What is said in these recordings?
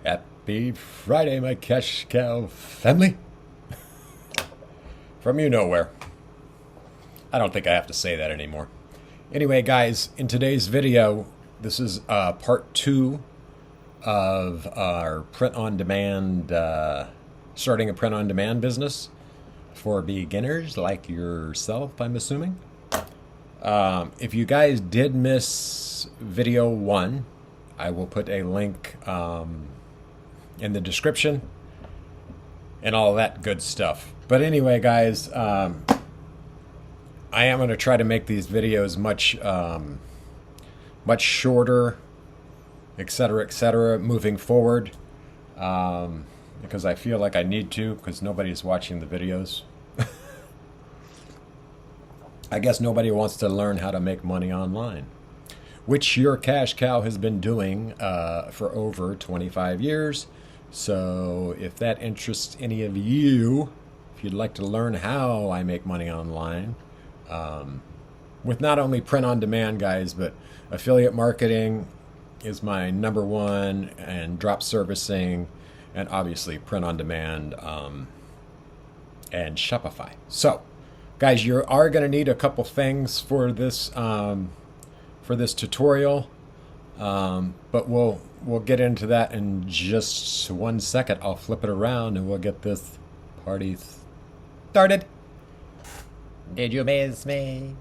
Happy Friday, my cash cow family. From you nowhere. I don't think I have to say that anymore. Anyway, guys, in today's video, this is part 2 of our print-on-demand, starting a print-on-demand business for beginners like yourself, I'm assuming. If you guys did miss video 1, I will put a link in the description and all that good stuff. But anyway, guys, I am going to try to make these videos much shorter, etc., moving forward, because I feel like I need to, because nobody's watching the videos. I guess nobody wants to learn how to make money online, which your cash cow has been doing for over 25 years. So if that interests any of you, if you'd like to learn how I make money online, with not only print on demand, guys, but affiliate marketing is my number one, and drop servicing, and obviously print on demand, and Shopify. So guys, you are going to need a couple things for this tutorial, but we'll get into that in just 1 second. I'll flip it around and we'll get this party started. Did you miss me?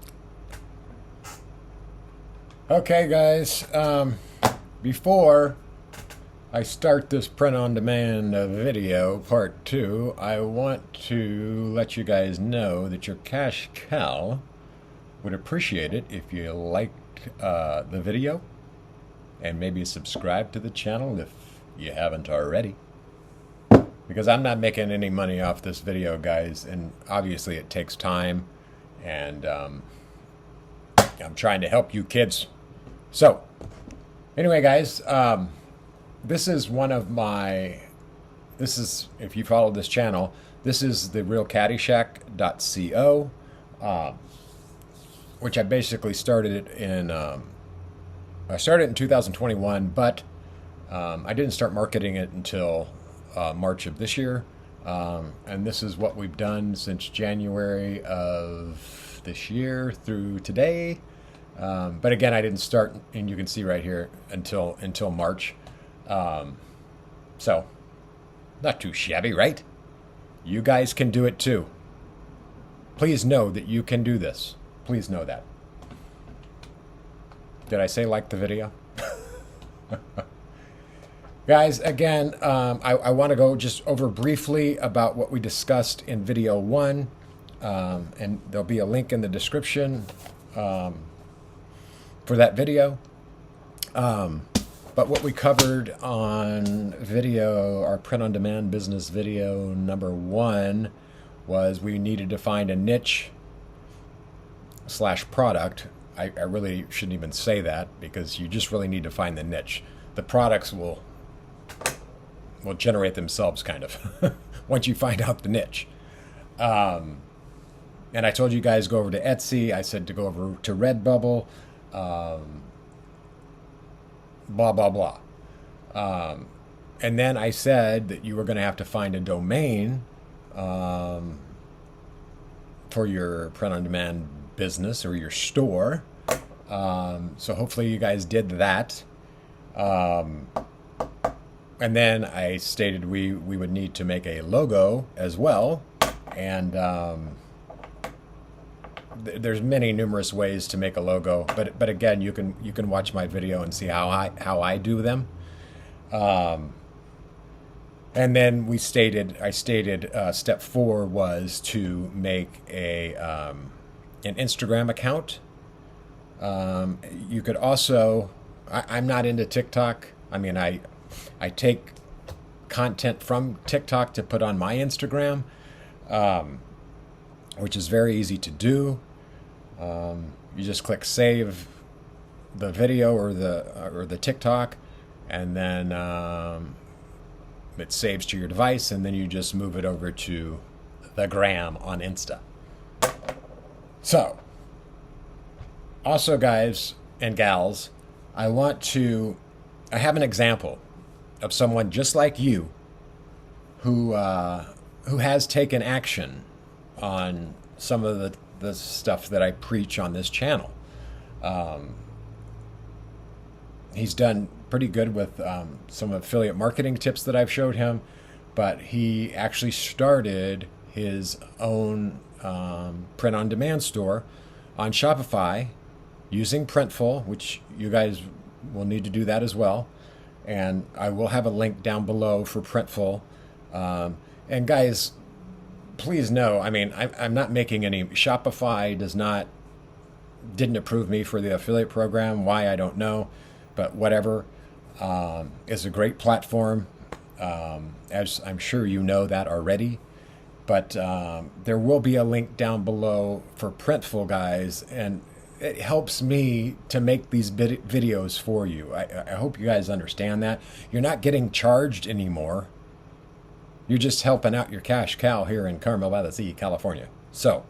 Okay, guys, before I start this print-on-demand video, part 2, I want to let you guys know that your cash cow would appreciate it if you liked the video and maybe subscribe to the channel if you haven't already. Because I'm not making any money off this video, guys, and obviously it takes time, and I'm trying to help you kids. So, anyway, guys, this is if you follow this channel, this is the realcaddyshack.co, which I basically started in, I started in 2021, but I didn't start marketing it until March of this year. And this is what we've done since January of this year through today. But again, I didn't start, and you can see right here, until March. So, not too shabby, right? You guys can do it too. Please know that you can do this. Please know that. Did I say like the video? Guys, again, I want to go just over briefly about what we discussed in video 1, and there'll be a link in the description for that video. But what we covered on video, our print-on-demand business video number 1, was we needed to find a niche / product. I really shouldn't even say that, because you just really need to find the niche. The products will generate themselves, kind of, once you find out the niche. And I told you guys go over to Etsy. I said to go over to Redbubble. Blah, blah, blah. And then I said that you were going to have to find a domain for your print-on-demand business or your store. So hopefully you guys did that. And then I stated we would need to make a logo as well. And there's numerous ways to make a logo, but again, you can watch my video and see how I do them. And then I stated step 4 was to make an Instagram account. You could also, I'm not into TikTok. I mean, I take content from TikTok to put on my Instagram, which is very easy to do. You just click save the video or the TikTok, and then it saves to your device, and then you just move it over to the gram on Insta. So, also, guys and gals, I have an example of someone just like you who has taken action on some of the stuff that I preach on this channel. He's done pretty good with some affiliate marketing tips that I've showed him, but he actually started his own print-on-demand store on Shopify using Printful, which you guys will need to do that as well. And I will have a link down below for Printful. And guys, please know, I mean, I'm not making any, Shopify didn't approve me for the affiliate program. Why, I don't know, but whatever. It's a great platform, as I'm sure you know that already. But there will be a link down below for Printful, guys, and it helps me to make these videos for you. I hope you guys understand that. You're not getting charged anymore. You're just helping out your cash cow here in Carmel by the Sea, California. So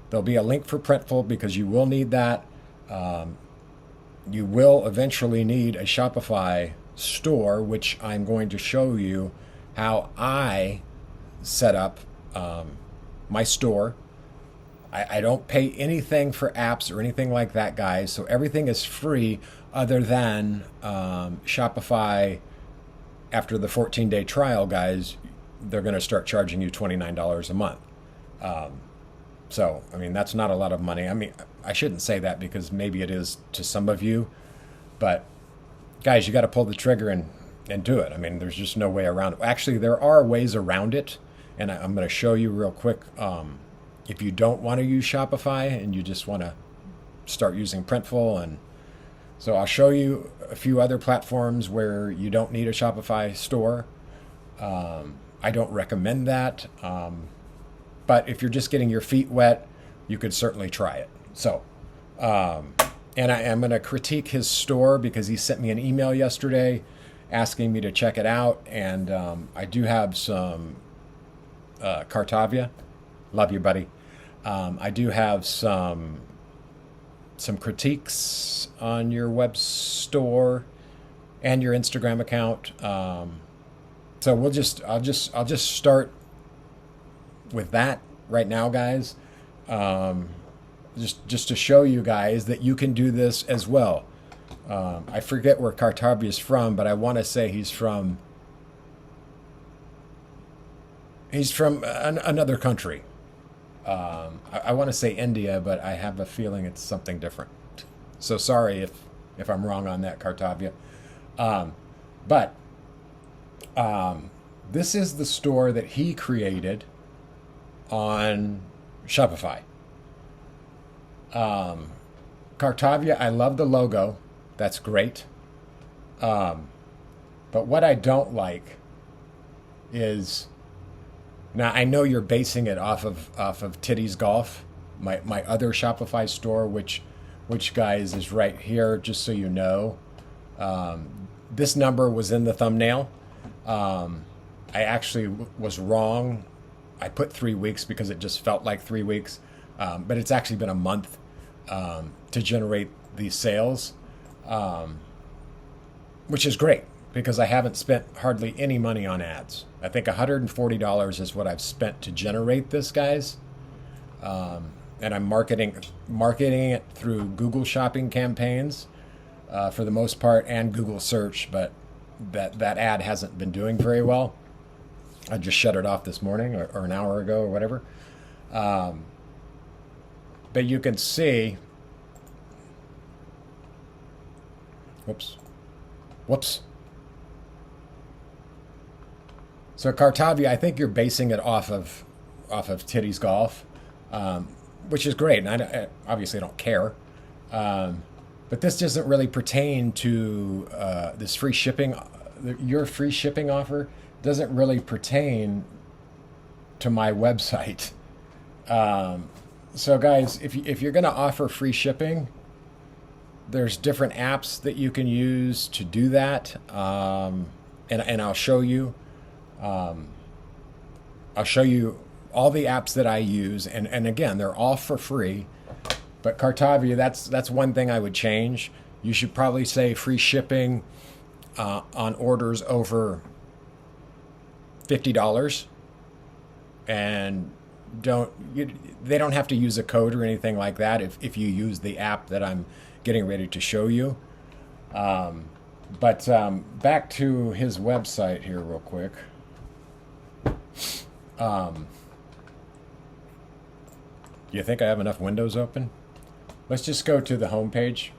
there'll be a link for Printful because you will need that. You will eventually need a Shopify store, which I'm going to show you how I set up my store. I don't pay anything for apps or anything like that, guys. So everything is free other than Shopify. After the 14-day trial, guys, they're going to start charging you $29 a month. So, I mean, that's not a lot of money. I mean, I shouldn't say that because maybe it is to some of you. But, guys, you got to pull the trigger and do it. I mean, there's just no way around it. Actually, there are ways around it. And I'm going to show you real quick. If you don't want to use Shopify and you just want to start using Printful. And so I'll show you a few other platforms where you don't need a Shopify store. I don't recommend that. But if you're just getting your feet wet, you could certainly try it. So, and I am going to critique his store because he sent me an email yesterday asking me to check it out. And I do have some Cartavia. Love you, buddy. I do have some critiques on your web store and your Instagram account. So I'll just start with that right now, guys. Just to show you guys that you can do this as well. I forget where Cartavia is from, but I want to say he's from another country. I want to say India, but I have a feeling it's something different. So sorry if I'm wrong on that, Cartavia. But this is the store that he created on Shopify. Cartavia, I love the logo. That's great. But what I don't like is, now I know you're basing it off of Titties Golf, my other Shopify store, which guys is right here, just so you know. This number was in the thumbnail. I actually was wrong. I put 3 weeks because it just felt like 3 weeks, but it's actually been a month to generate these sales, which is great because I haven't spent hardly any money on ads. I think $140 is what I've spent to generate this, guys. And I'm marketing it through Google shopping campaigns for the most part and Google search, but that ad hasn't been doing very well. I just shut it off this morning or an hour ago or whatever. But you can see, whoops. So Cartavia, I think you're basing it off of Titties Golf, which is great, and I obviously don't care. But this doesn't really pertain to this free shipping. Your free shipping offer doesn't really pertain to my website. So guys, if you're going to offer free shipping, there's different apps that you can use to do that, and I'll show you. I'll show you all the apps that I use, and again, they're all for free. But Cartavia, that's one thing I would change. You should probably say free shipping on orders over $50, and they don't have to use a code or anything like that if you use the app that I'm getting ready to show you. But back to his website here real quick. You think I have enough windows open? Let's just go to the home page.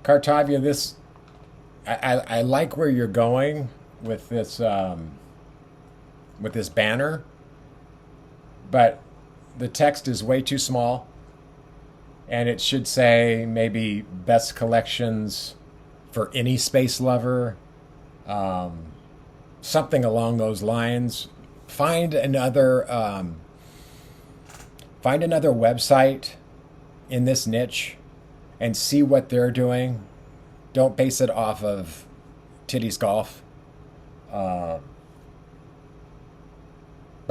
Cartavia, I like where you're going with this banner, but the text is way too small, and it should say maybe best collections for any space lover, something along those lines. Find another website in this niche and see what they're doing. Don't base it off of Titties Golf. But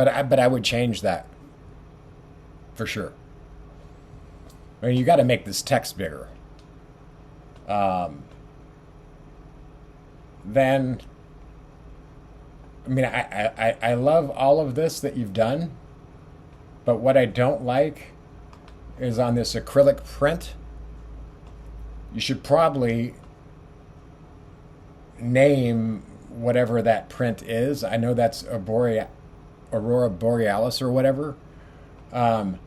I would change that for sure. I mean, you got to make this text bigger. Then, I mean, I love all of this that you've done, but what I don't like is on this acrylic print. You should probably name whatever that print is. I know that's Aurora Borealis or whatever. And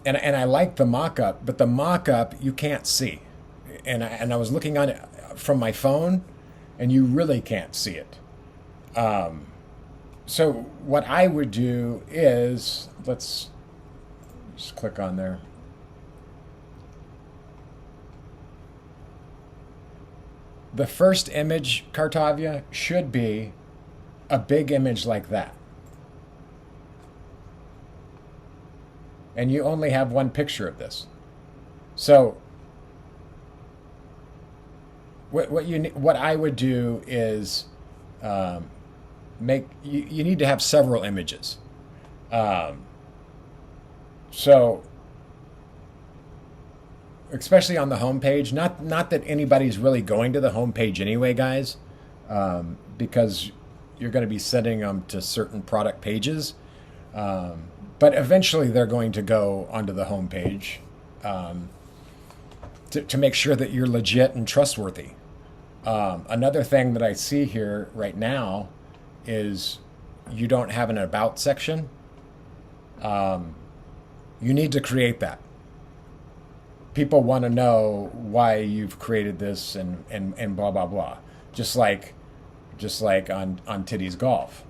I like the mock-up, but the mock-up you can't see. And I was looking on it from my phone, and you really can't see it. So what I would do is, let's just click on there. The first image, Cartavia, should be a big image like that. And you only have one picture of this. So what I would do is you need to have several images. So especially on the home page, not that anybody's really going to the home page anyway, guys, because you're going to be sending them to certain product pages. But eventually they're going to go onto the home page to make sure that you're legit and trustworthy. Another thing that I see here right now is you don't have an about section. You need to create that. People want to know why you've created this and blah, blah, blah. Just like on Titties Golf.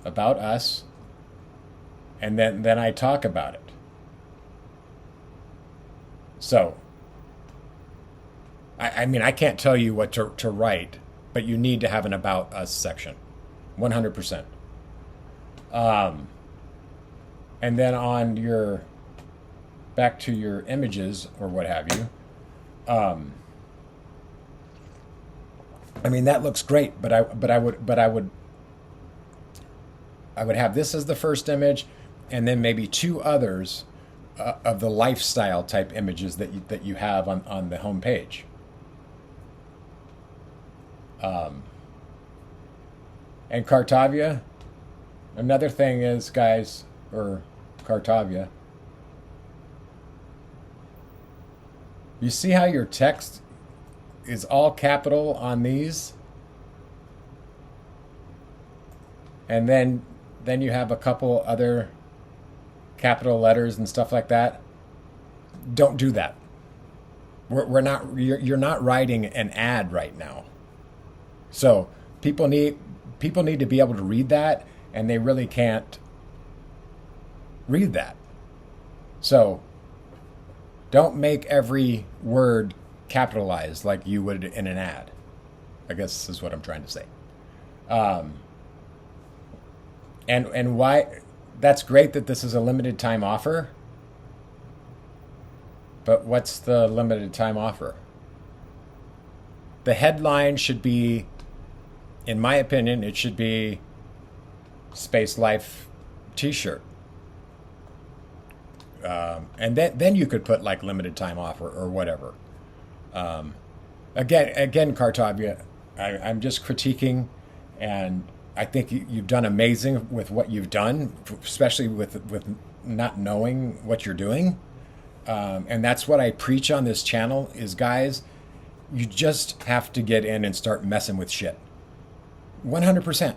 About us. And then I talk about it. So, I mean, I can't tell you what to write, but you need to have an About Us section. 100%. And then on your, back to your images or what have you, I mean, that looks great, but I would have this as the first image, and then maybe two others of the lifestyle type images that you have on the home page. And Cartavia, another thing is, guys, or Cartavia, you see how your text is all capital on these? And then you have a couple other capital letters and stuff like that. Don't do that. We're not. You're not writing an ad right now. So people need to be able to read that, and they really can't read that. So don't make every word capitalized like you would in an ad. I guess this is what I'm trying to say. And why? That's great that this is a limited time offer. But what's the limited time offer? The headline should be, in my opinion, it should be Space Life t-shirt. And then you could put like limited time offer or whatever. Again, Kartavia, I'm just critiquing, and I think you've done amazing with what you've done, especially with not knowing what you're doing. And that's what I preach on this channel is, guys, you just have to get in and start messing with shit. 100%.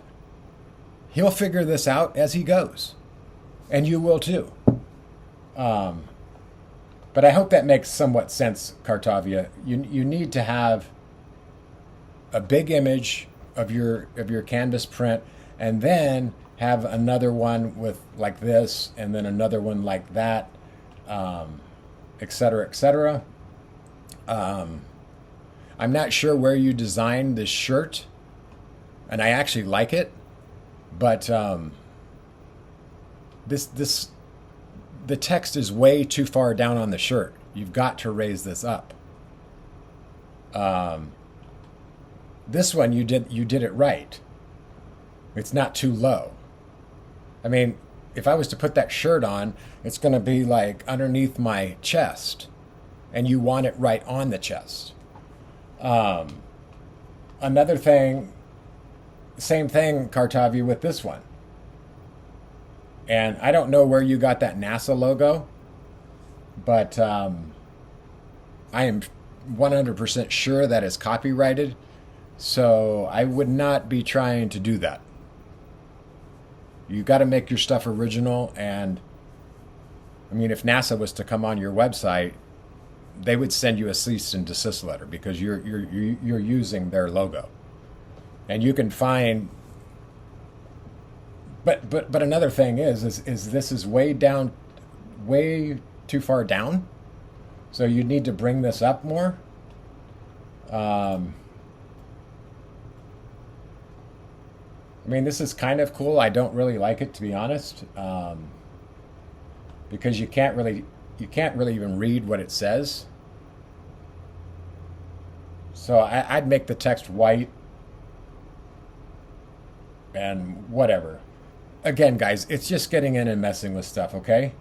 He'll figure this out as he goes. And you will too. But I hope that makes somewhat sense, Kartavia. You need to have a big image of your canvas print, and then have another one with like this, and then another one like that, etc., etc. I'm not sure where you designed this shirt, and I actually like it, but the text is way too far down on the shirt. You've got to raise this up. This one you did it right. It's not too low. I mean, if I was to put that shirt on, it's going to be like underneath my chest, and you want it right on the chest. Another thing, same thing, Kartavia, with this one. And I don't know where you got that NASA logo, but I am 100% sure that is copyrighted, so I would not be trying to do that. You got to make your stuff original, and I mean, if NASA was to come on your website, they would send you a cease and desist letter because you're using their logo, and you can find. But another thing is this is way down, way too far down, so you need to bring this up more. I mean, this is kind of cool. I don't really like it, to be honest, because you can't really even read what it says. So I'd make the text white and whatever. Again, guys, it's just getting in and messing with stuff, okay?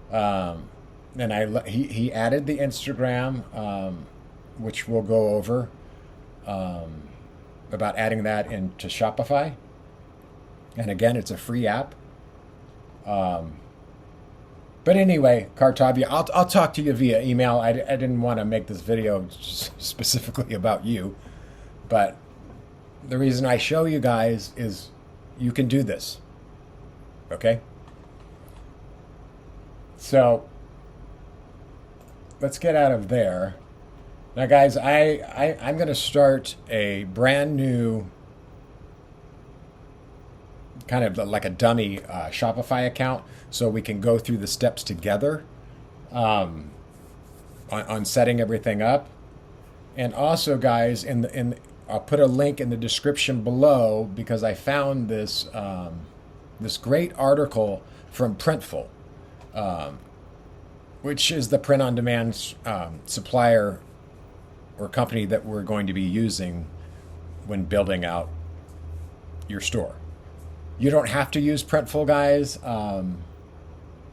And he added the Instagram, which we'll go over, about adding that into Shopify. And again, it's a free app. But anyway, Kartavia, I'll talk to you via email. I didn't want to make this video specifically about you, but the reason I show you guys is you can do this. Okay? So let's get out of there. Now, guys, I'm going to start a brand new kind of like a dummy Shopify account so we can go through the steps together on setting everything up. And also, guys, I'll put a link in the description below because I found this this great article from Printful, which is the print-on-demand supplier or company that we're going to be using when building out your store. You don't have to use Printful, guys,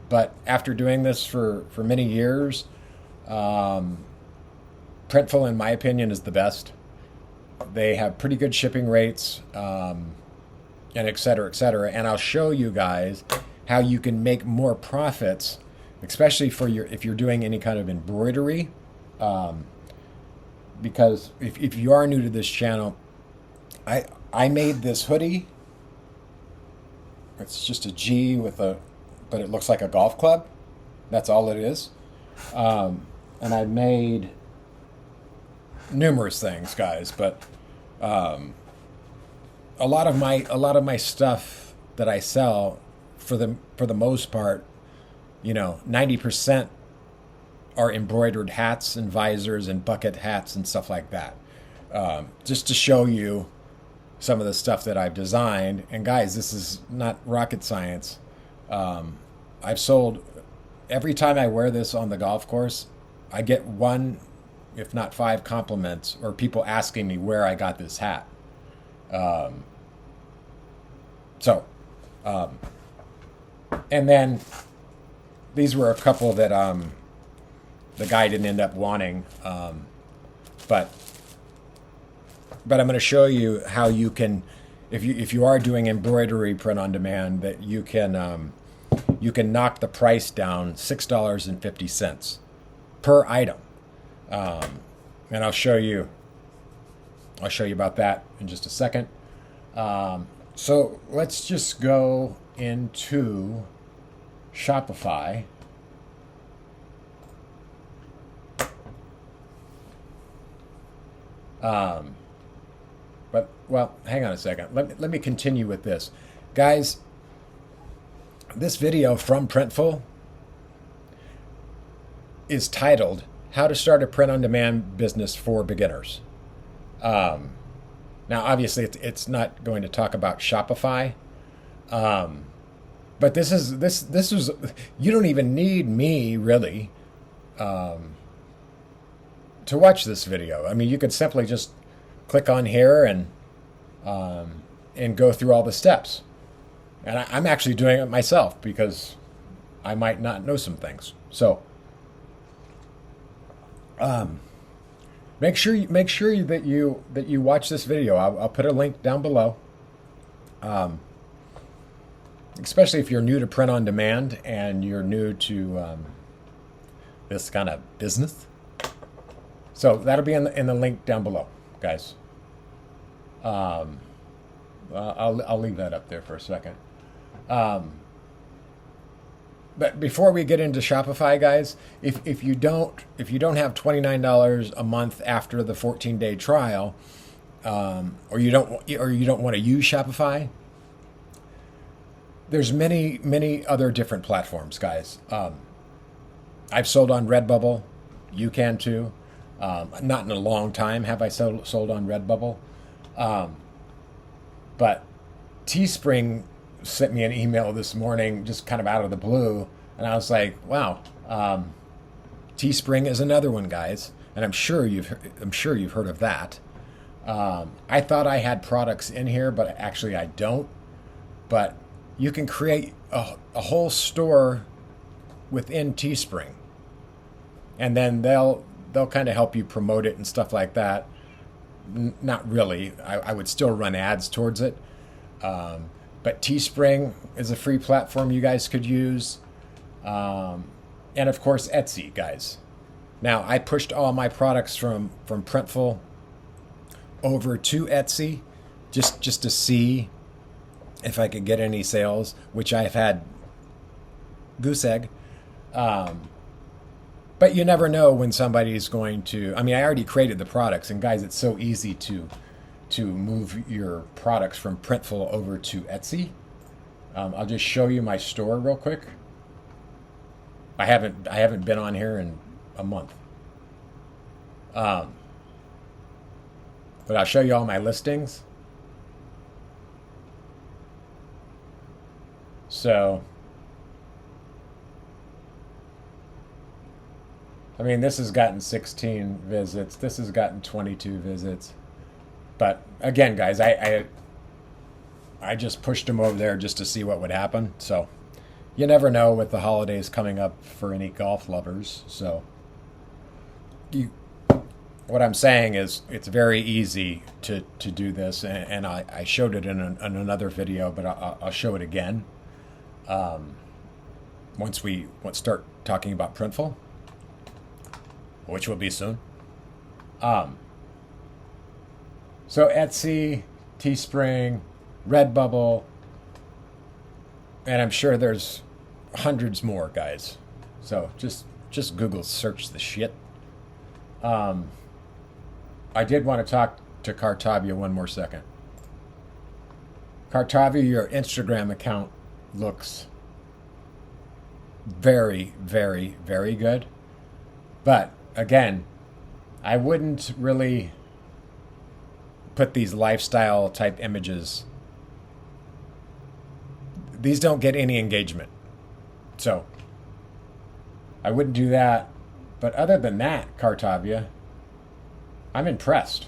but after doing this for many years, Printful, in my opinion, is the best. They have pretty good shipping rates, and et cetera, et cetera. And I'll show you guys how you can make more profits, especially if you're doing any kind of embroidery. Because if you are new to this channel, I made this hoodie. It's just a G but it looks like a golf club. That's all it is. And I made numerous things, guys, but a lot of my stuff that I sell, for the most part, 90% are embroidered hats and visors and bucket hats and stuff like that. Just to show you some of the stuff that I've designed. And guys, this is not rocket science. I've sold, every time I wear this on the golf course, I get 1, if not 5 compliments or people asking me where I got this hat. And then these were a couple that the guy didn't end up wanting, but I'm going to show you how you can, if you are doing embroidery print on demand, that you can knock the price down $6.50 per item, and I'll show you about that in just a second. So let's just go into Shopify. But, well, hang on a second. Let me continue with this. Guys, this video from Printful is titled, How to Start a Print-on-Demand Business for Beginners. Now, obviously, it's not going to talk about Shopify. But this is you don't even need me, really, to watch this video. I mean, you could simply just click on here and go through all the steps. And I'm actually doing it myself because I might not know some things. So make sure that you watch this video. I'll put a link down below. Especially if you're new to print on demand and you're new to this kind of business. So that'll be in the link down below, guys. I'll leave that up there for a second. But before we get into Shopify, guys, if you don't have $29 a month after the 14-day trial, or you don't want to use Shopify, there's many other different platforms, guys. I've sold on Redbubble. You can too. Not in a long time have I sold on Redbubble. But Teespring sent me an email this morning, just kind of out of the blue, and I was like, wow. Teespring is another one, guys, and I'm sure you've heard of that. I thought I had products in here, but actually I don't. But you can create a whole store within Teespring, and then they'll kind of help you promote it and stuff like that. Not really. I would still run ads towards it. But Teespring is a free platform you guys could use. And of course, Etsy, guys. Now, I pushed all my products from Printful over to Etsy just to see if I could get any sales, which I've had goose egg. But you never know when somebody's going to... I mean, I already created the products, and guys, it's so easy to move your products from Printful over to Etsy. I'll just show you my store real quick. I haven't been on here in a month. But I'll show you all my listings. So, I mean, this has gotten 16 visits. This has gotten 22 visits. But again, guys, I just pushed them over there just to see what would happen. So you never know with the holidays coming up for any golf lovers. So what I'm saying is it's very easy to do this. And I showed it in another video, but I'll show it again. Once we start talking about Printful, which will be soon. So Etsy, Teespring, Redbubble, and I'm sure there's hundreds more, guys. So just Google search the shit. I did want to talk to Cartavia one more second. Cartavia, your Instagram account looks very, very, very good. But again, I wouldn't really put these lifestyle type images. These don't get any engagement. So I wouldn't do that. But other than that, Cartavia, I'm impressed.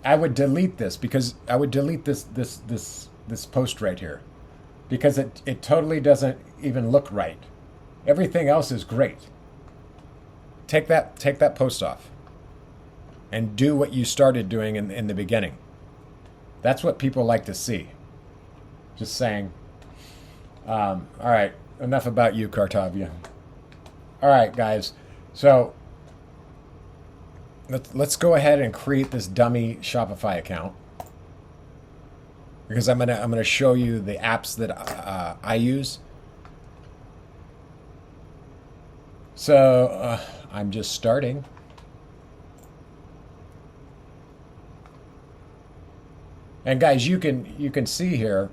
I would delete this because I would delete this post right here because it totally doesn't even look right. Everything else is great. Take that post off and do what you started doing in the beginning. That's what people like to see. Just saying. All right, enough about you, Cartavia. All right, guys. So let's go ahead and create this dummy Shopify account, because I'm gonna show you the apps that I use. So I'm just starting. And guys, you can see here.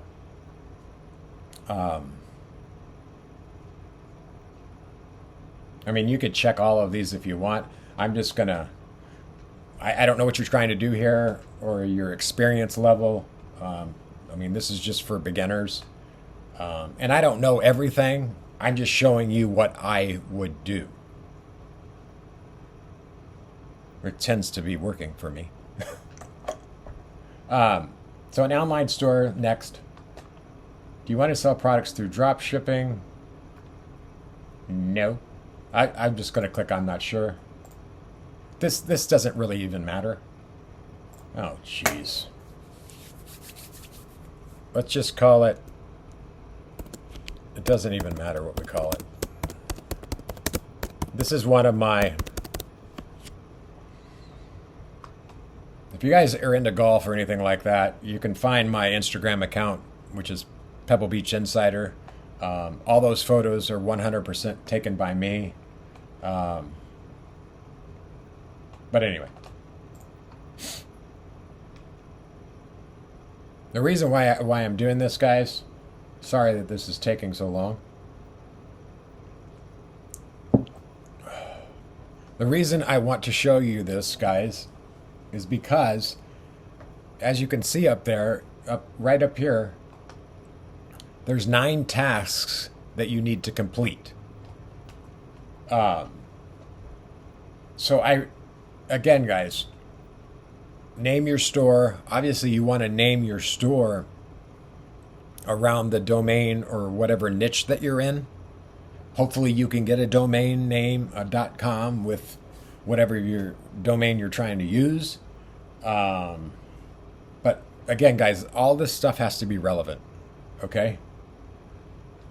I mean, you could check all of these if you want. I'm just gonna. I don't know what you're trying to do here or your experience level. I mean, this is just for beginners, and I don't know everything. I'm just showing you what I would do. It tends to be working for me. So an online store next. Do you want to sell products through drop shipping? No. I'm just going to click I'm not sure. This doesn't really even matter. Oh, jeez. Let's just call it. It doesn't even matter what we call it. This is one of my. If you guys are into golf or anything like that, you can find my Instagram account, which is Pebble Beach Insider. All those photos are 100% taken by me. But anyway. The reason why I'm doing this, guys, sorry that this is taking so long. The reason I want to show you this, guys, is because, as you can see up there, right up here, there's 9 tasks that you need to complete. So again, guys, name your store. Obviously, you want to name your store around the domain or whatever niche that you're in. Hopefully, you can get a domain name, a .com, with whatever your domain you're trying to use. But again, guys, all this stuff has to be relevant. Okay?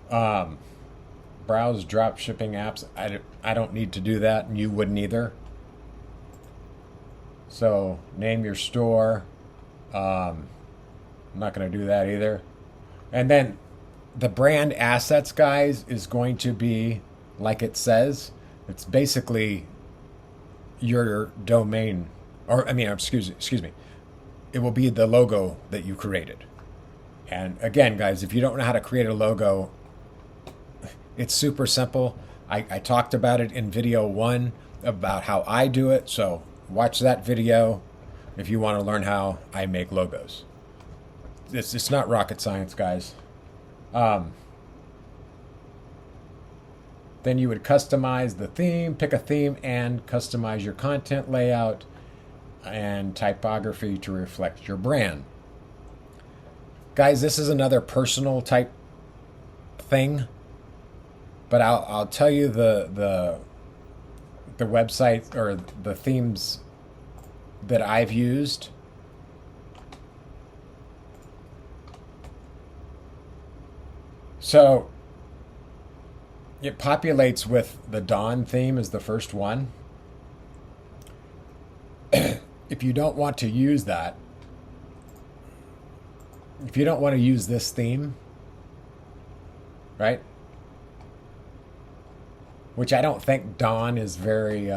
Browse drop shipping apps. I don't need to do that, and you wouldn't either. So name your store. I'm not going to do that either. And then the brand assets, guys, is going to be like it says. It's basically your domain, or I mean, excuse me. It will be the logo that you created. And again, guys, if you don't know how to create a logo, it's super simple. I talked about it in video 1 about how I do it. So watch that video if you want to learn how I make logos. It's not rocket science, guys. Then you would customize the theme, pick a theme, and customize your content layout and typography to reflect your brand. Guys, this is another personal type thing, but I'll tell you the website or the themes that I've used. So it populates with the Dawn theme as the first one. If you don't want to use that, if you don't want to use this theme, right? Which I don't think Dawn is very,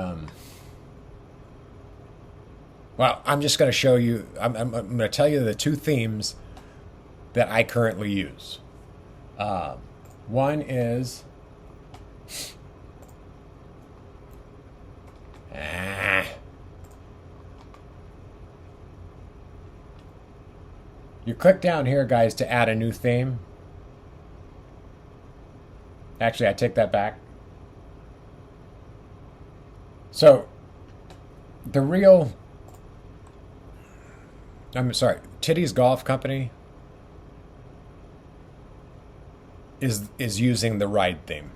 well, I'm just going to show you, I'm going to tell you the 2 themes that I currently use. One is, you click down here, guys, to add a new theme. Actually, I take that back. So, Titty's Golf Company is using the ride theme.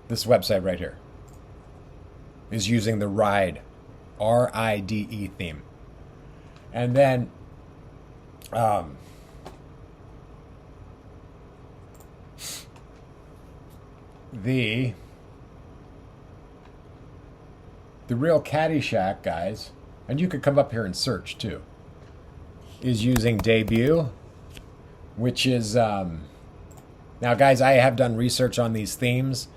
This website right here is using the Ride, R-I-D-E theme. And then the real Caddyshack, guys, and you could come up here and search too, is using Debut, which is now, guys, I have done research on these themes.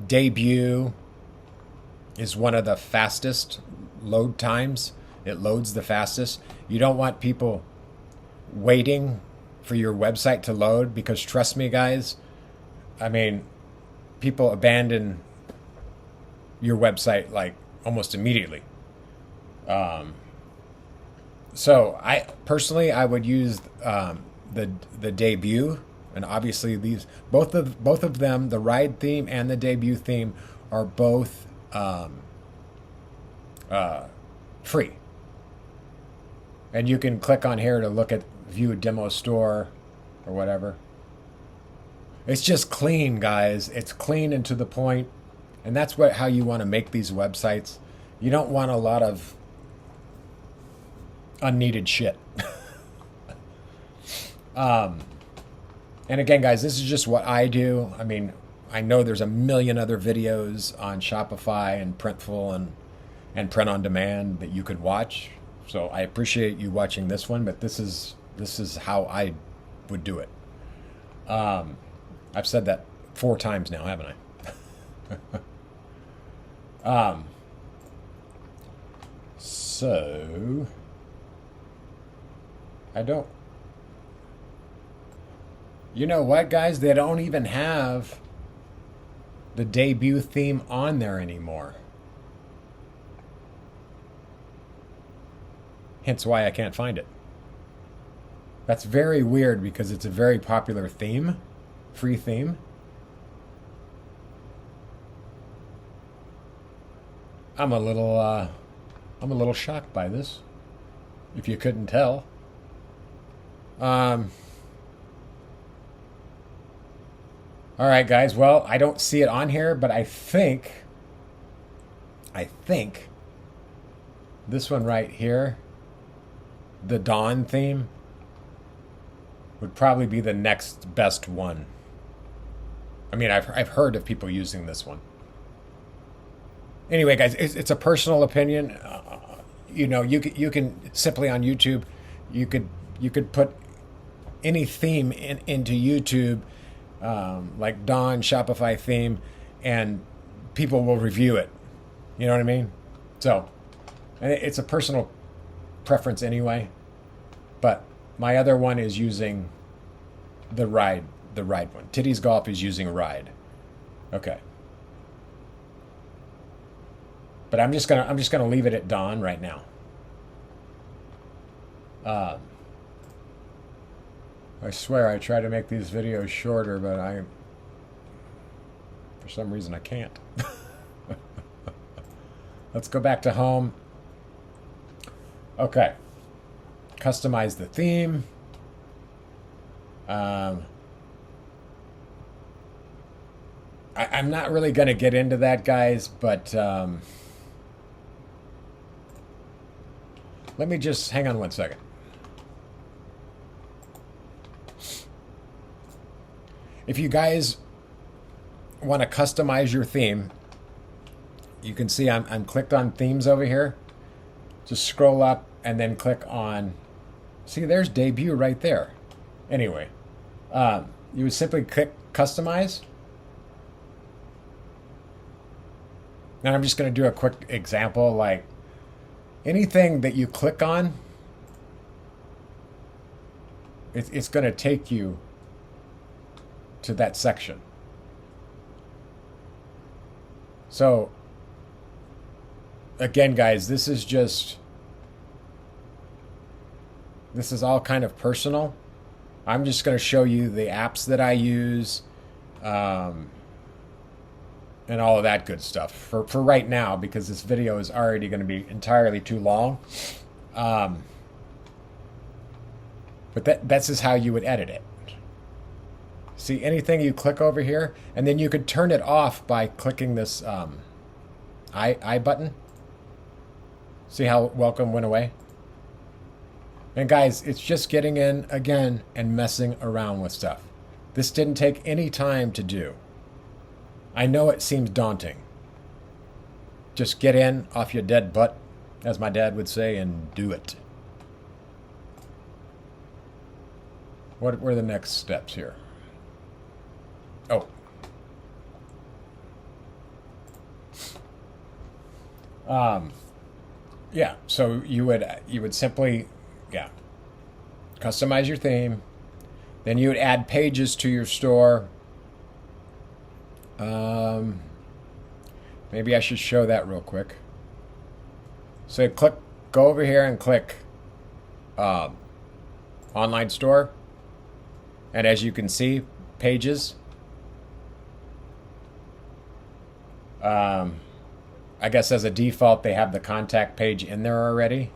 Debut is one of the fastest load times. It loads the fastest. You don't want people waiting for your website to load, because trust me, guys, I mean, people abandon your website like almost immediately. So I personally, I would use the Debut, and obviously these both of them, the Ride theme and the Debut theme, are both free. And you can click on here to look at view demo store or whatever. It's just clean, guys. It's clean and to the point. And that's how you want to make these websites. You don't want a lot of unneeded shit. And again, guys, this is just what I do. I mean, I know there's a million other videos on Shopify and Printful and print on demand that you could watch. So I appreciate you watching this one, but this is how I would do it. I've said that 4 times now, haven't I? So I don't, you know what, guys, they don't even have the Debut theme on there anymore. Hence why I can't find it. That's very weird, because it's a very popular theme, free theme. I'm a little shocked by this, if you couldn't tell. All right, guys. Well, I don't see it on here, but I think this one right here, the Dawn theme, would probably be the next best one. I mean, I've heard of people using this one. Anyway, guys, it's a personal opinion. You know, you can simply on YouTube, you could put any theme into YouTube, like Dawn Shopify theme, and people will review it. You know what I mean? So, and it's a personal preference anyway. But my other one is using the Ride one. Titty's Golf is using Ride. Okay. But I'm just gonna leave it at Dawn right now. I swear I try to make these videos shorter, but for some reason I can't. Let's go back to home. Okay. Customize the theme. I'm not really going to get into that, guys, but let me just hang on one second. If you guys want to customize your theme, you can see I'm clicked on themes over here. Just scroll up and then click on, see, there's Debut right there. Anyway, you would simply click customize. And I'm just going to do a quick example, like anything that you click on, it's going to take you to that section. So again, guys, this is all kind of personal. I'm just going to show you the apps that I use, and all of that good stuff for right now, because this video is already going to be entirely too long. But that's just how you would edit it. See anything you click over here, and then you could turn it off by clicking this I button. See how welcome went away? And guys, it's just getting in again and messing around with stuff. This didn't take any time to do. I know it seems daunting. Just get in off your dead butt, as my dad would say, and do it. What were the next steps here? Oh. Yeah, so you would simply, customize your theme. Then you would add pages to your store. Maybe I should show that real quick. So go over here and click online store. And as you can see, pages. I guess as a default, they have the contact page in there already,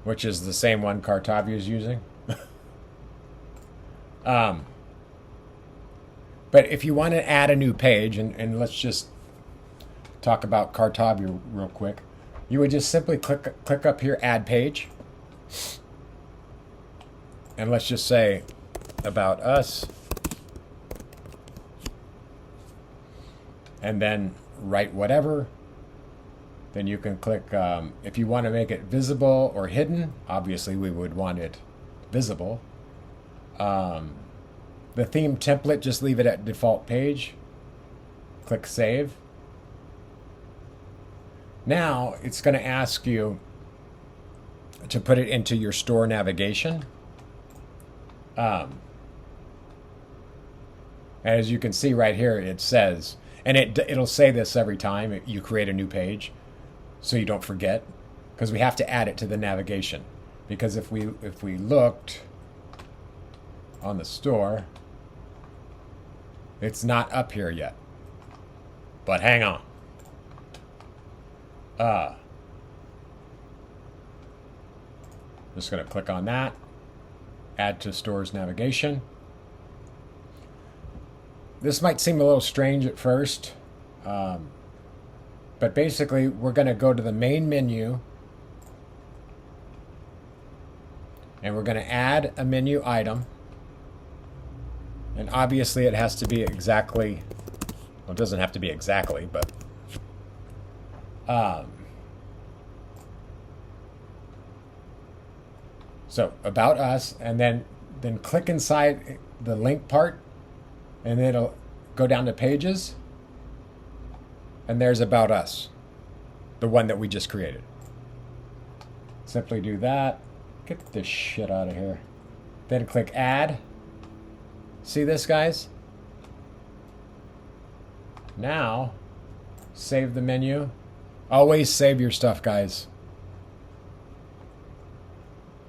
which is the same one Cartavia is using. But if you want to add a new page, and let's just talk about Cartavia real quick, you would just simply click up here, add page, and let's just say about us, and then write whatever. Then you can click, if you want to make it visible or hidden, obviously we would want it visible. The theme template, just leave it at default page. Click save. Now it's going to ask you to put it into your store navigation. As you can see right here, it says, and it'll say this every time you create a new page, so you don't forget, because we have to add it to the navigation. Because if we looked on the store, it's not up here yet. But hang on. Just going to click on that. Add to store's navigation. This might seem a little strange at first, but basically we're going to go to the main menu and we're going to add a menu item, and obviously it has to be exactly, well, it doesn't have to be exactly, but so about us, and then click inside the link part, and then it'll go down to pages, and there's about us, the one that we just created. Simply do that. Get this shit out of here. Then click add. See this, guys? Now save the menu. Always save your stuff, guys.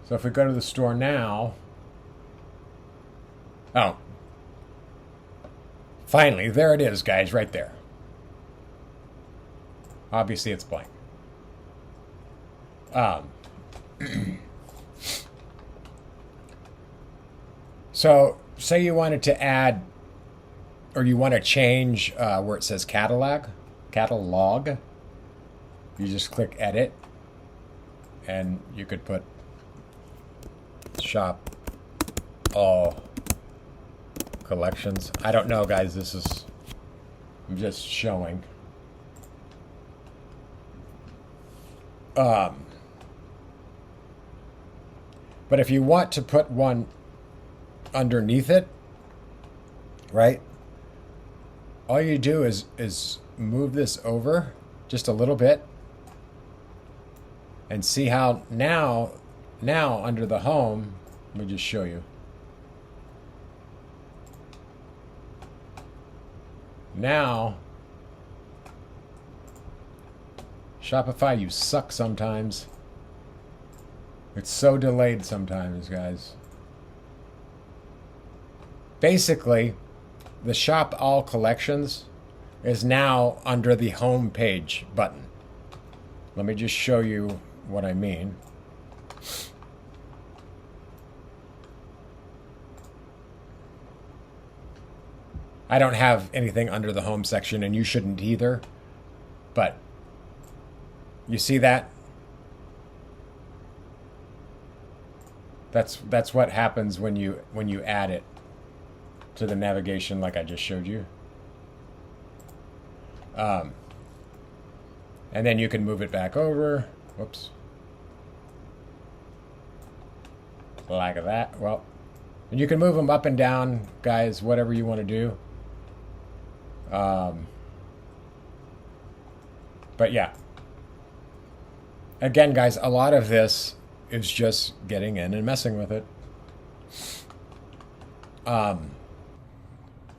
So if we go to the store now, oh, finally, there it is, guys, right there. Obviously, it's blank. So say you wanted to add, or you want to change where it says catalog. You just click edit, and you could put shop all collections. I don't know, guys. I'm just showing. But if you want to put one underneath it, right? All you do is move this over just a little bit, and see how now under the home, let me just show you. Now, Shopify, you suck sometimes. It's so delayed sometimes, guys. Basically, the Shop All Collections is now under the Home Page button. Let me just show you what I mean. I don't have anything under the home section, and you shouldn't either. But you see that? That's what happens when you add it to the navigation, like I just showed you. And then you can move it back over. Whoops. Like that. Well, and you can move them up and down, guys, whatever you want to do. But yeah. Again, guys, a lot of this is just getting in and messing with it.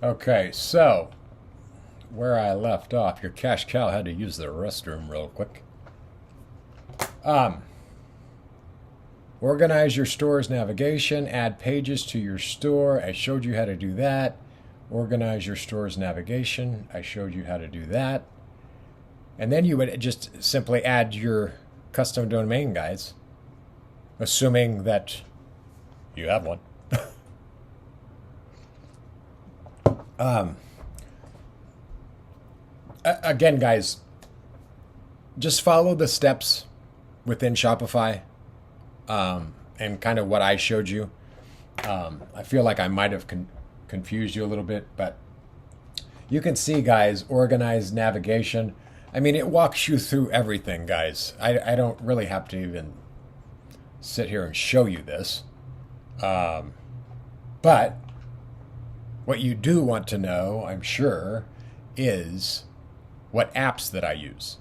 Okay, so where I left off, your cash cow had to use the restroom real quick. Organize your store's navigation, add pages to your store. I showed you how to do that. Organize your store's navigation. I showed you how to do that. And then you would just simply add your custom domain, guys, assuming that you have one. Again, guys, just follow the steps within Shopify, and kind of what I showed you. I feel like I might have confused you a little bit, but you can see, guys, organized navigation. I mean, it walks you through everything, guys. I don't really have to even sit here and show you this. But what you do want to know, I'm sure, is what apps that I use.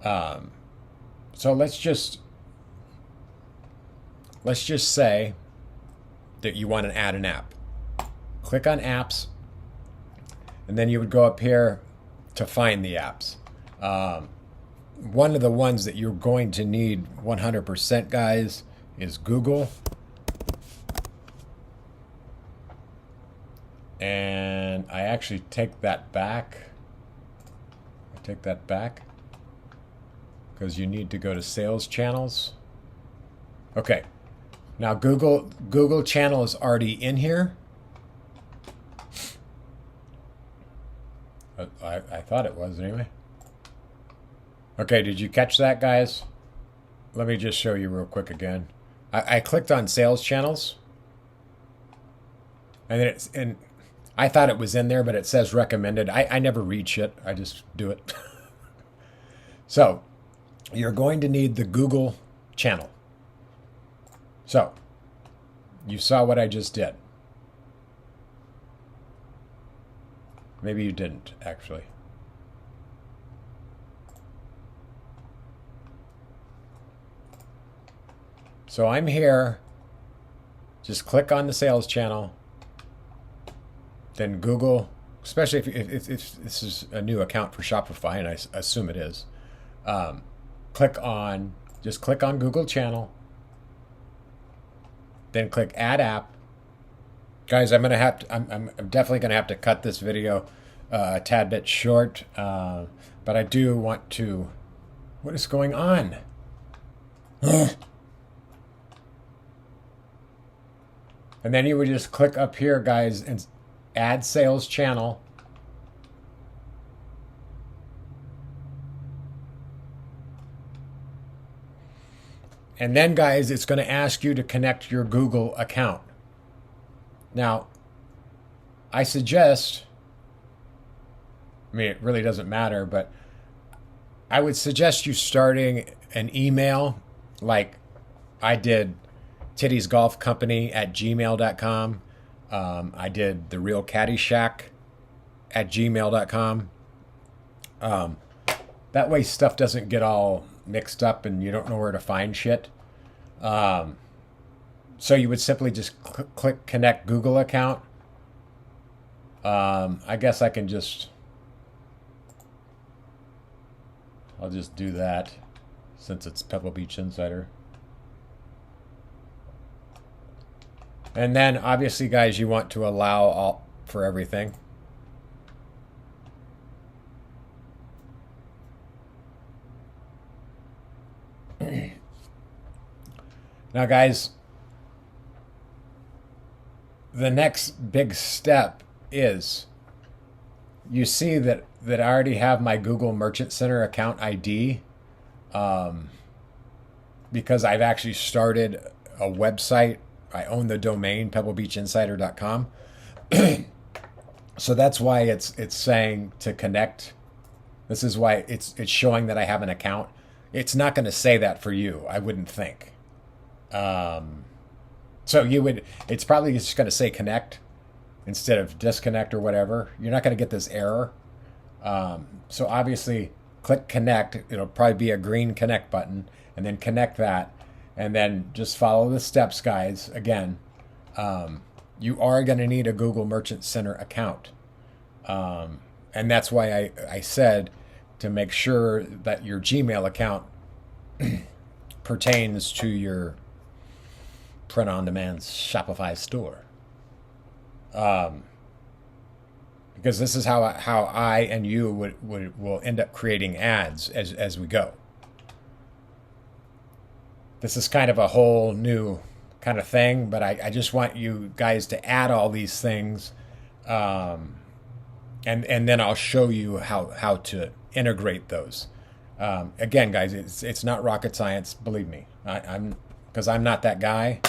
So let's just say that you want to add an app. Click on apps, and then you would go up here to find the apps. One of the ones that you're going to need 100%, guys, is Google. And I actually take that back. Because you need to go to sales channels. Okay. Now Google channel is already in here. I thought it was anyway. Okay, did you catch that, guys? Let me just show you real quick again. I clicked on sales channels, and then I thought it was in there, but it says recommended. I never read shit. I just do it. So you're going to need the Google channel. So you saw what I just did. Maybe you didn't, actually. So I'm here. Just click on the sales channel. Then Google, especially if this is a new account for Shopify, and I assume it is. Just click on Google channel. Then click add app. Guys, I'm definitely gonna have to cut this video a tad bit short, but I do want to. What is going on? And then you would just click up here, guys, and add sales channel. And then, guys, it's going to ask you to connect your Google account. Now, I suggest, I mean, it really doesn't matter, but I would suggest you starting an email like I did tittiesgolfcompany@gmail.com. I did the Real Caddyshack@gmail.com. That way stuff doesn't get all mixed up and you don't know where to find shit. So you would simply just click connect Google account. I guess I'll just do that since it's Pebble Beach Insider. And then obviously, guys, you want to allow all for everything. Now, guys, the next big step is you see that I already have my Google Merchant Center account ID, because I've actually started a website. I own the domain pebblebeachinsider.com. So that's why it's saying to connect. This is why it's showing that I have an account. It's not going to say that for you, I wouldn't think. So it's probably just going to say connect instead of disconnect or whatever. You're not going to get this error. So obviously click connect. It'll probably be a green connect button, and then connect that, and then just follow the steps, guys. Again, you are going to need a Google Merchant Center account. And that's why I said to make sure that your Gmail account pertains to your print-on-demand Shopify store. Because this is how I and you will end up creating ads as we go. This is kind of a whole new kind of thing, but I just want you guys to add all these things, and then I'll show you how to integrate those. Again, guys, it's not rocket science, believe me. Because I'm not that guy.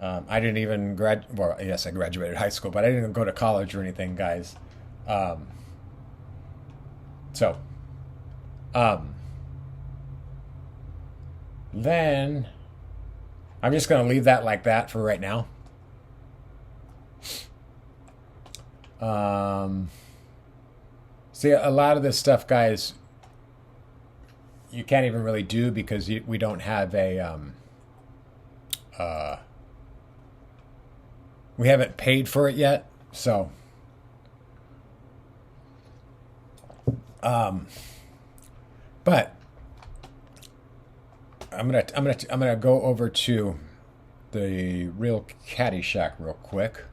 I didn't even well, yes, I graduated high school, but I didn't even go to college or anything, guys. Then I'm just going to leave that like that for right now. See, a lot of this stuff, guys, you can't even really do because we don't have a we haven't paid for it yet, so but I'm gonna go over to the real Caddyshack real quick,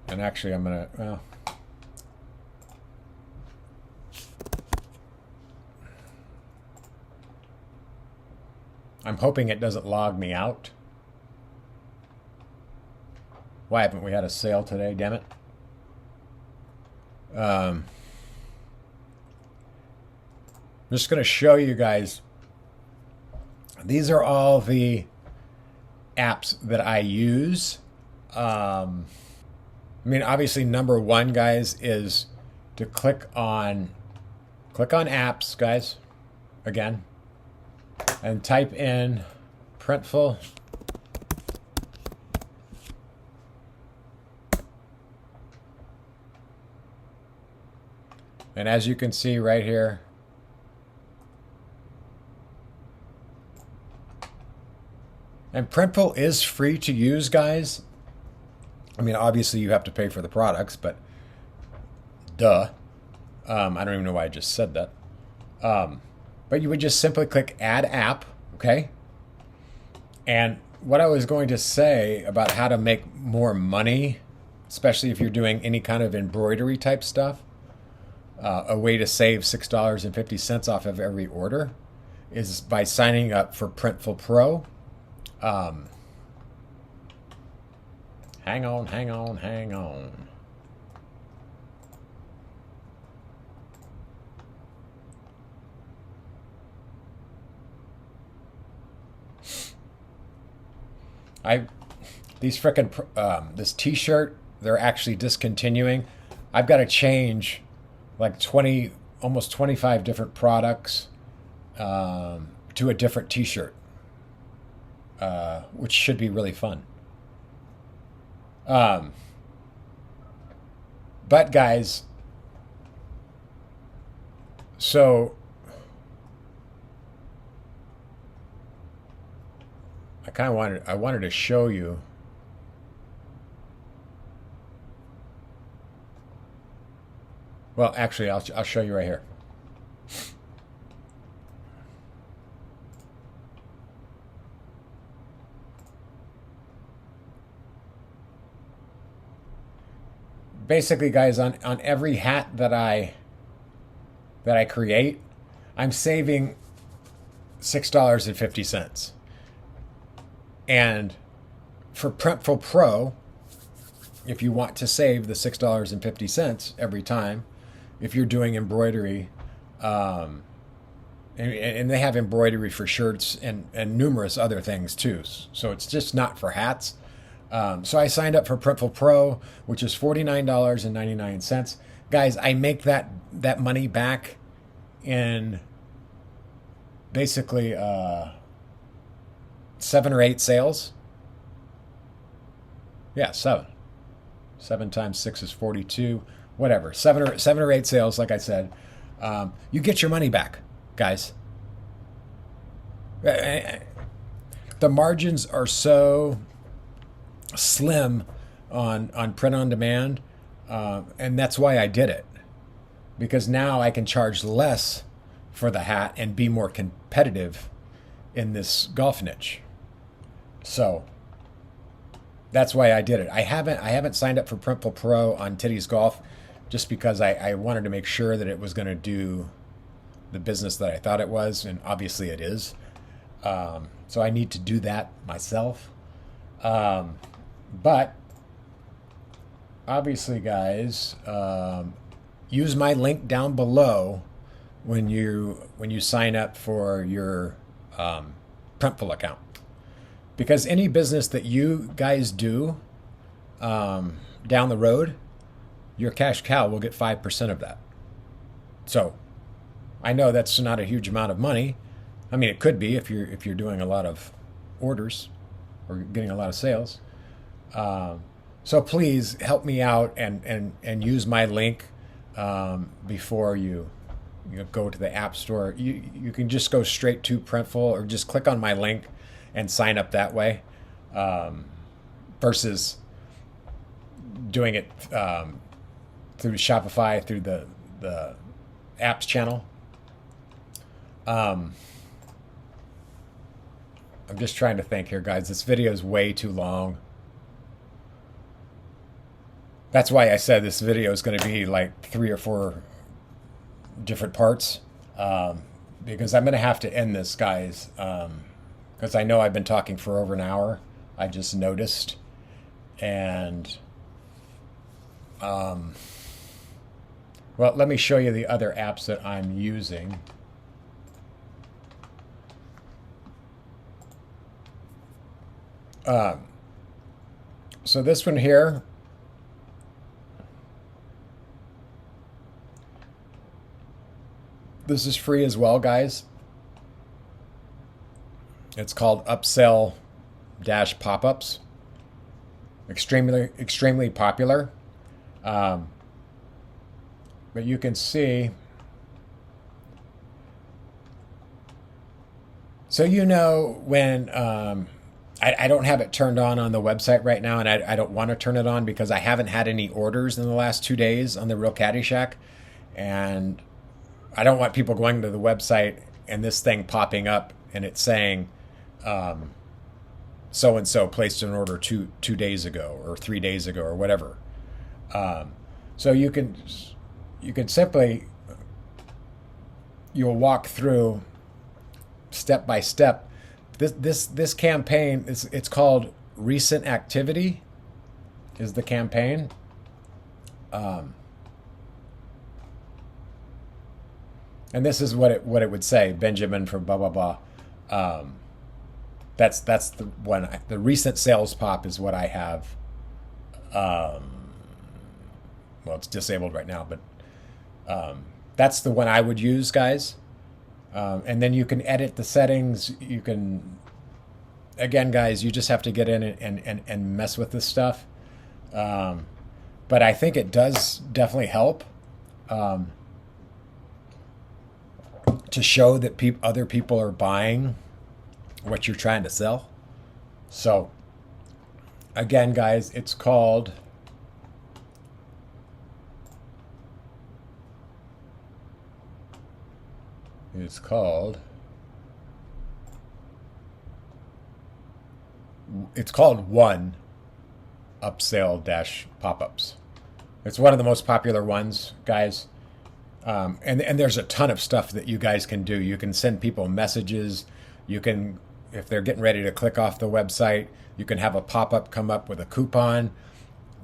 and actually I'm hoping it doesn't log me out. Why haven't we had a sale today? Damn it. I'm just going to show you guys. These are all the apps that I use. I mean, obviously, number one, guys, is to click on apps, guys, again, and type in Printful. And as you can see right here, and Printful is free to use, guys. I mean, obviously you have to pay for the products, but duh. I don't even know why I just said that. But you would just simply click Add App, okay? And what I was going to say about how to make more money, especially if you're doing any kind of embroidery type stuff, a way to save $6.50 off of every order is by signing up for Printful Pro. Hang on. These frickin' this t-shirt, they're actually discontinuing. I've got to change like almost 25 different products to a different t-shirt, which should be really fun. But guys, so I wanted to show you. Well, actually, I'll show you right here. Basically, guys, on every hat that I create, I'm saving $6.50. And for Printful Pro, if you want to save the $6.50 every time, if you're doing embroidery, and they have embroidery for shirts and numerous other things too. So it's just not for hats. So I signed up for Printful Pro, which is $49.99. Guys, I make that money back in basically 7 or 8 sales. Yeah, 7. 7 times 6 is 42. Whatever. 7 or 8 sales, like I said. You get your money back, guys. The margins are so slim on print on demand, and that's why I did it, because now I can charge less for the hat and be more competitive in this golf niche. So that's why I did it. I haven't signed up for Printful Pro on Titty's Golf just because I wanted to make sure that it was going to do the business that I thought it was, and obviously it is. So I need to do that myself. But obviously, guys, use my link down below when you sign up for your Printful account, because any business that you guys do down the road, your cash cow will get 5% of that. So I know that's not a huge amount of money. I mean, it could be if you're doing a lot of orders or getting a lot of sales. So please help me out and use my link before you go to the App Store. You can just go straight to Printful or just click on my link and sign up that way, versus doing it through Shopify, through the apps channel. I'm just trying to think here, guys. This video is way too long. That's why I said this video is going to be like 3 or 4 different parts, because I'm going to have to end this, guys, because I know I've been talking for over an hour. I just noticed. And well, let me show you the other apps that I'm using. So this one here, this is free as well, guys. It's called Upsell Dash Pop-ups. Extremely popular. But you can see, so when I don't have it turned on the website right now, and I don't want to turn it on because I haven't had any orders in the last 2 days on the Real Caddyshack, and I don't want people going to the website and this thing popping up and it's saying so and so placed an order 2 days ago or 3 days ago or whatever. So you can simply, you'll walk through step by step. This campaign it's called Recent Activity is the campaign. And this is what it would say, Benjamin from blah blah blah. That's the one. The recent sales pop is what I have. Well, it's disabled right now, but that's the one I would use, guys. And then you can edit the settings. You can, again, guys, you just have to get in and mess with this stuff. But I think it does definitely help to show that other people are buying what you're trying to sell. So, again, guys, it's called One Upsell Dash Pop-ups. It's one of the most popular ones, guys. And there's a ton of stuff that you guys can do. You can send people messages. You can, if they're getting ready to click off the website, you can have a pop-up come up with a coupon.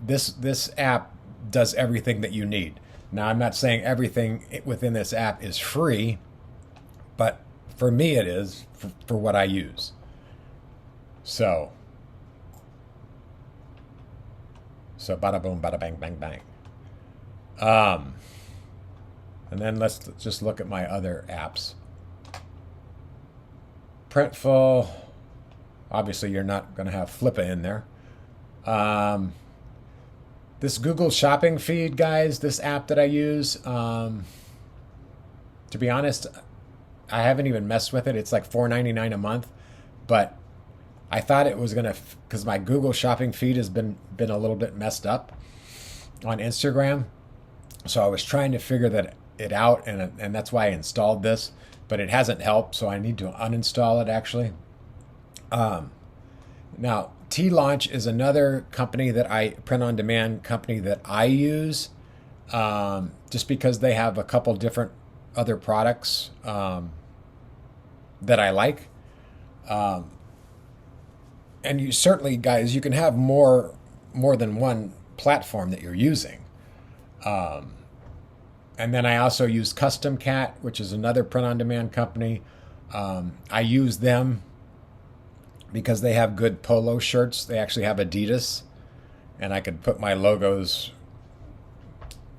this app does everything that you need. Now, I'm not saying everything within this app is free, but for me it is for what I use. So bada boom, bada bang, bang, bang. And then let's just look at my other apps. Printful. Obviously, you're not going to have Flippa in there. This Google Shopping feed, guys, this app that I use, to be honest, I haven't even messed with it. It's like $4.99 a month, but I thought it was gonna, because my Google Shopping feed has been a little bit messed up on Instagram, so I was trying to figure it out, and that's why I installed this, but it hasn't helped, so I need to uninstall it actually. Now, T-Launch is another company that print-on-demand company that I use, just because they have a couple different other products that I like. And you certainly, guys, you can have more than one platform that you're using. And then I also use Custom Cat, which is another print-on-demand company. I use them because they have good polo shirts. They actually have Adidas, and I could put my logos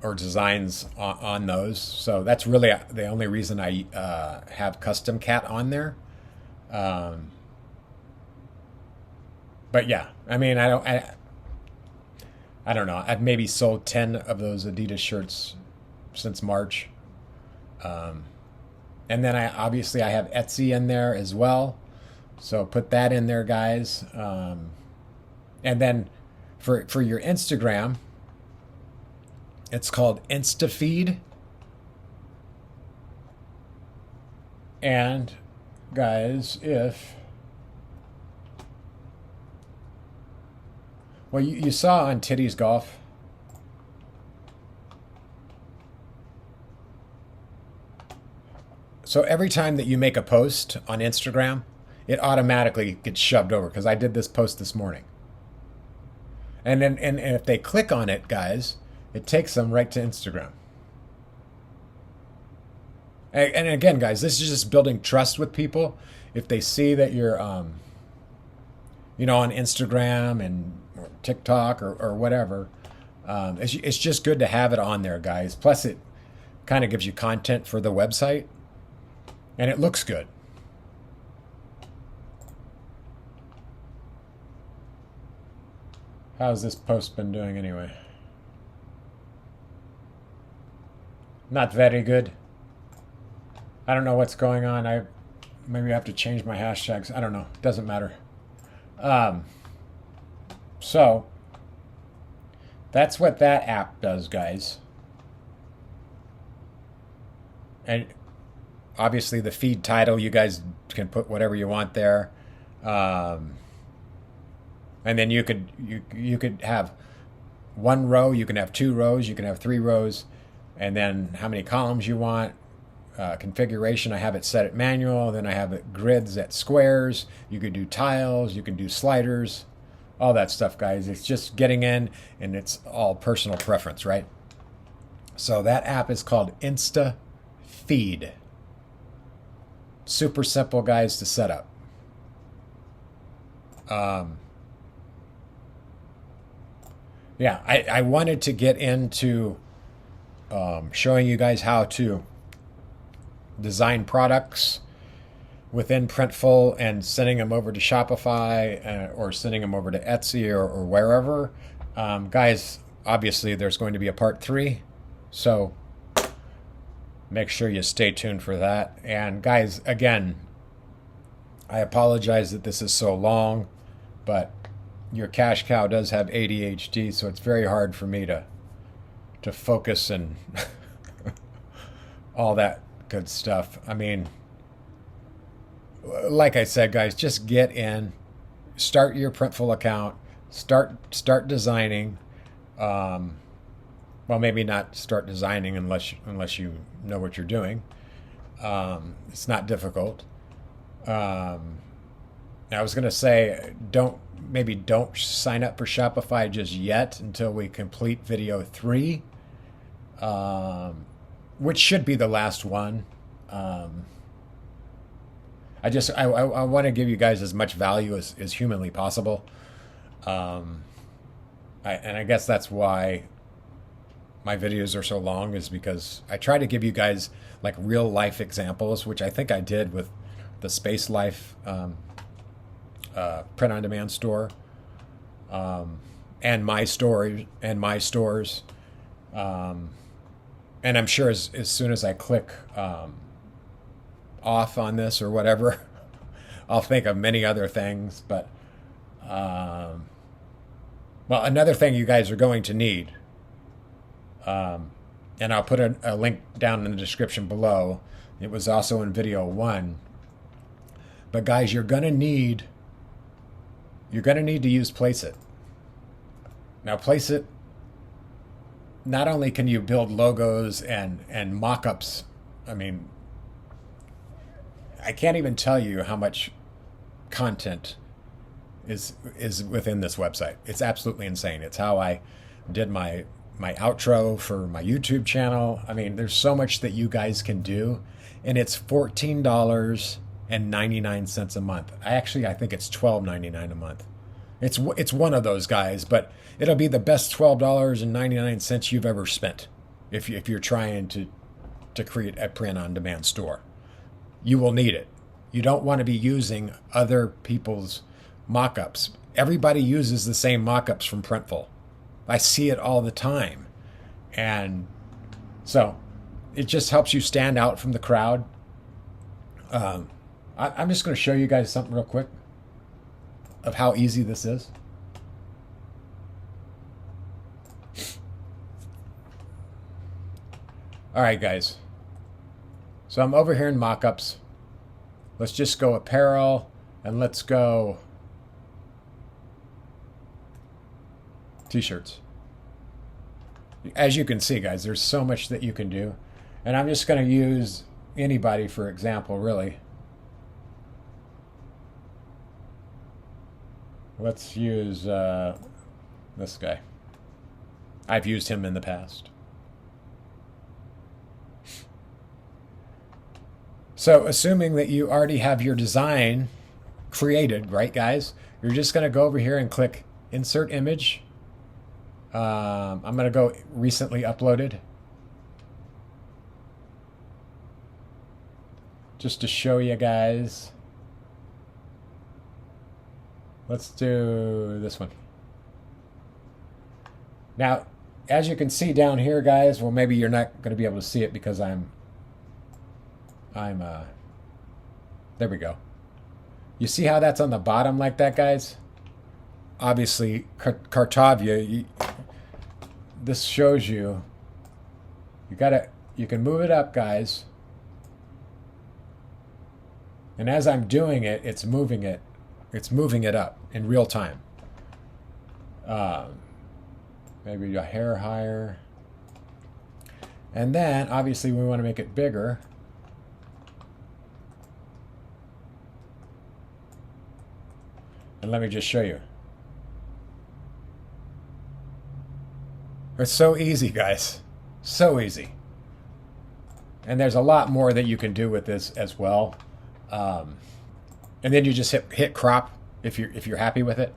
or designs on those. So that's really the only reason I have Custom Cat on there. But yeah, I mean, I don't know. I've maybe sold 10 of those Adidas shirts since March. And then I have Etsy in there as well. So put that in there, guys. And then for your Instagram, it's called InstaFeed. And guys, well, you saw on Titty's Golf, so every time that you make a post on Instagram, it automatically gets shoved over, because I did this post this morning. And then and if they click on it, guys, it takes them right to Instagram. And again, guys, this is just building trust with people. If they see that you're, on Instagram and or TikTok or whatever, it's just good to have it on there, guys. Plus, it kind of gives you content for the website, and it looks good. How's this post been doing anyway? Not very good. I don't know what's going on. Maybe I have to change my hashtags. I don't know. Doesn't matter. So that's what that app does, guys. And obviously the feed title, you guys can put whatever you want there. And then you could have one row, you can have 2 rows, you can have 3 rows, and then how many columns you want. Configuration, I have it set at manual, then I have it grids at squares. You could do tiles, you can do sliders, all that stuff, guys. It's just getting in, and it's all personal preference, right? So that app is called InstaFeed. Super simple, guys, to set up. Yeah, I wanted to get into showing you guys how to design products within Printful and sending them over to Shopify or sending them over to Etsy or wherever. Guys, obviously there's going to be a part 3, so make sure you stay tuned for that. And guys, again, I apologize that this is so long, but your cash cow does have ADHD, so it's very hard for me to focus and all that good stuff. I mean, like I said, guys, just get in, start your Printful account, start designing. Well, maybe not start designing unless you know what you're doing. It's not difficult. I was going to say, don't maybe don't sign up for Shopify just yet until we complete video 3, which should be the last one. I want to give you guys as much value as humanly possible. And I guess that's why my videos are so long, is because I try to give you guys like real life examples, which I think I did with the Space Life print on demand store, and my stores. And I'm sure as soon as I click off on this or whatever, I'll think of many other things. But well, another thing you guys are going to need, and I'll put a link down in the description below. It was also in video 1. But guys, you're gonna need to use Placeit. Now, Placeit, not only can you build logos and mock-ups, I mean, I can't even tell you how much content is within this website. It's absolutely insane. It's how I did my outro for my YouTube channel. I mean, there's so much that you guys can do, and it's $14.99 a month. I think it's $12.99 a month. It's one of those, guys, but it'll be the best $12.99 you've ever spent if you're trying to create a print-on-demand store. You will need it. You don't want to be using other people's mock-ups. Everybody uses the same mock-ups from Printful. I see it all the time. And so it just helps you stand out from the crowd. I'm just going to show you guys something real quick of how easy this is. All right, guys. So I'm over here in mockups. Let's just go apparel, and let's go t-shirts. As you can see, guys, there's so much that you can do. And I'm just going to use anybody for example, really. Let's use this guy. I've used him in the past. So assuming that you already have your design created, right, guys? You're just going to go over here and click Insert Image. I'm going to go Recently Uploaded. Just to show you guys. Let's do this one. Now, as you can see down here, guys, well, maybe you're not going to be able to see it because there we go. You see how that's on the bottom like that, guys? Obviously, Cartavia, this shows you, you can move it up, guys. And as I'm doing it, it's moving it up in real time. Maybe a hair higher. And then, obviously, we want to make it bigger. And let me just show you. It's so easy, guys. So easy. And there's a lot more that you can do with this as well. And then you just hit crop if you're happy with it.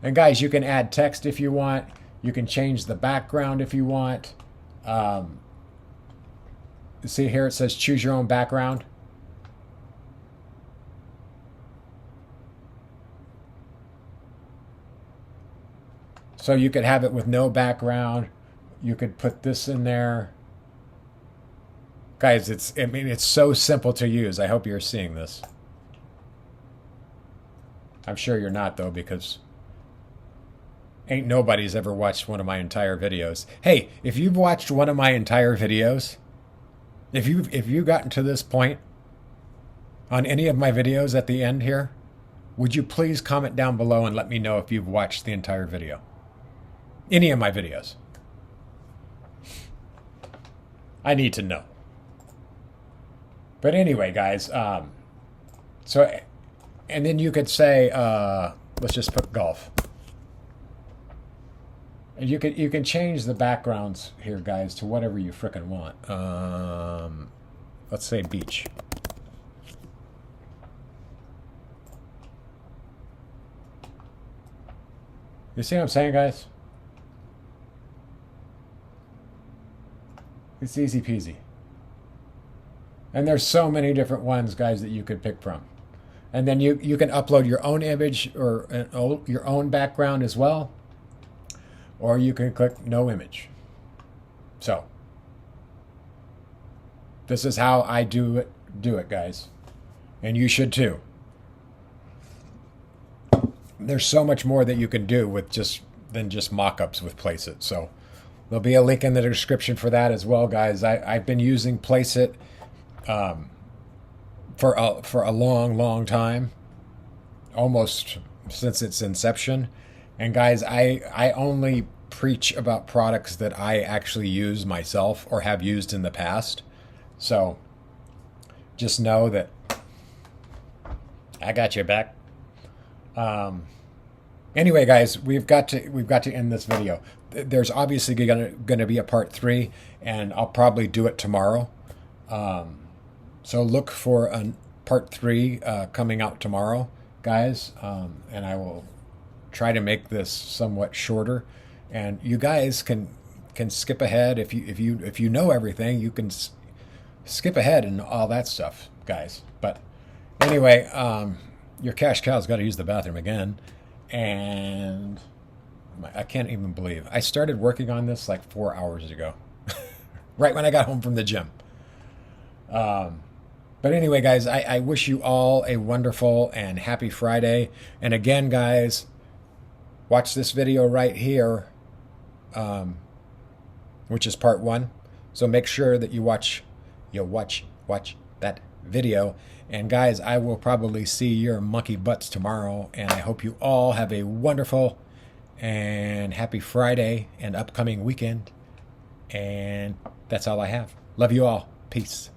And guys, you can add text if you want. You can change the background if you want. See here it says choose your own background. So you could have it with no background. You could put this in there. Guys, it's so simple to use. I hope you're seeing this. I'm sure you're not, though, because ain't nobody's ever watched one of my entire videos. Hey, if you've watched one of my entire videos, if you've gotten to this point on any of my videos at the end here, would you please comment down below and let me know if you've watched the entire video? Any of my videos. I need to know. But anyway, guys, so, and then you could say, let's just put golf. And you can change the backgrounds here, guys, to whatever you frickin' want. Let's say beach. You see what I'm saying, guys? It's easy peasy. And there's so many different ones, guys, that you could pick from. And then you can upload your own image or your own background as well. Or you can click no image. So this is how I do it, guys. And you should too. There's so much more that you can do with than just mock-ups with Placeit. So there'll be a link in the description for that as well, guys. I've been using Placeit for a long time, almost since its inception. And guys, I only preach about products that I actually use myself or have used in the past. So just know that I got your back. Anyway, guys, we've got to end this video. There's obviously gonna be a part 3, and I'll probably do it tomorrow. So look for a part 3 coming out tomorrow, guys, and I will try to make this somewhat shorter. And you guys can skip ahead if you know everything. You can skip ahead and all that stuff, guys. But anyway, your cash cow's got to use the bathroom again, and I can't even believe I started working on this like 4 hours ago, right when I got home from the gym. But anyway, guys, I wish you all a wonderful and happy Friday. And again, guys, watch this video right here, which is part 1. So make sure that you watch that video. And guys, I will probably see your monkey butts tomorrow. And I hope you all have a wonderful and happy Friday and upcoming weekend. And that's all I have. Love you all. Peace.